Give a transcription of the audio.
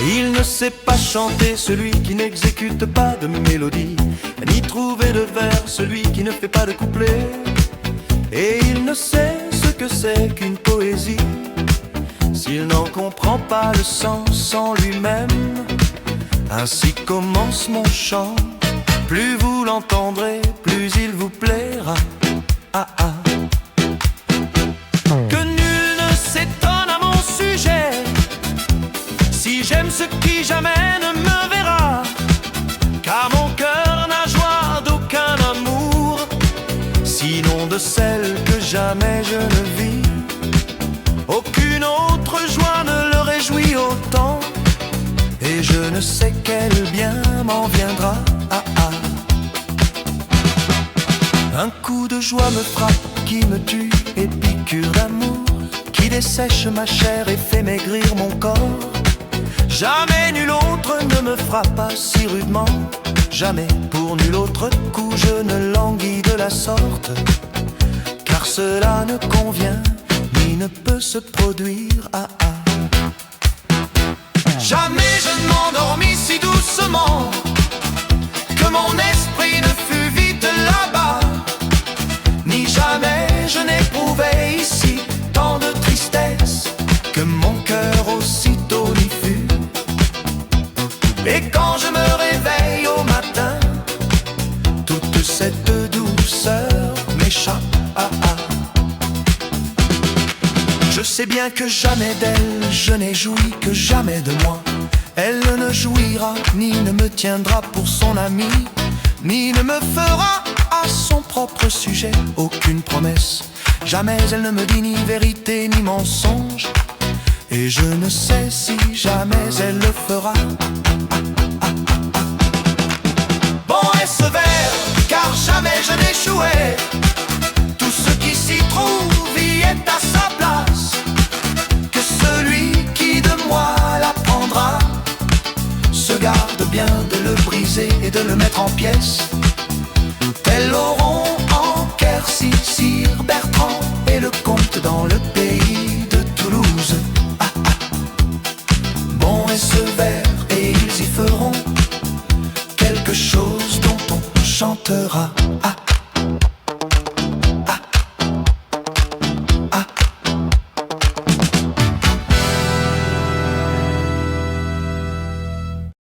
Il ne sait pas chanter, celui qui n'exécute pas de mélodie, ni trouver de vers, celui qui ne fait pas de couplet. Et il ne sait ce que c'est qu'une poésie, s'il n'en comprend pas le sens en lui-même. Ainsi commence mon chant, plus vous l'entendrez, plus il vous plaira. Ah ah. Que nul ne s'étonne à mon sujet, si j'aime ce qui jamais ne me verra, car mon cœur n'a joie d'aucun amour, sinon de celle que jamais je ne vis. Aucune autre joie ne le réjouit autant, et je ne sais quel bien m'en viendra. Ah ah. Un coup de joie me frappe, qui me tue, et piqûre d'amour, qui dessèche ma chair et fait maigrir mon corps. Jamais nul autre ne me frappa si rudement, jamais pour nul autre coup je ne languis de la sorte, car cela ne convient ni ne peut se produire. Ah ah. Jamais je ne m'endormis si doucement, que mon esprit ne fût vite là-bas, ni jamais je n'éprouvais ici tant de tristesse, que mon cœur aussitôt n'y fut. Et quand je me réveille au matin, toute cette douceur m'échappe. Ah ah. Je sais bien que jamais d'elle je n'ai joui, que jamais de moi elle ne jouira, ni ne me tiendra pour son ami, ni ne me fera à son propre sujet aucune promesse. Jamais elle ne me dit ni vérité ni mensonge, et je ne sais si jamais elle le fera. Bon est ce vers, car jamais je n'échouais, tout ce qui s'y trouve y est à sa place, que celui qui de moi l'apprendra se garde bien de le briser et de le mettre en pièces. Tels auront en Quercy Sire Bertrand et le comte dans le pays de Toulouse. Ah, ah. Bon est ce vers,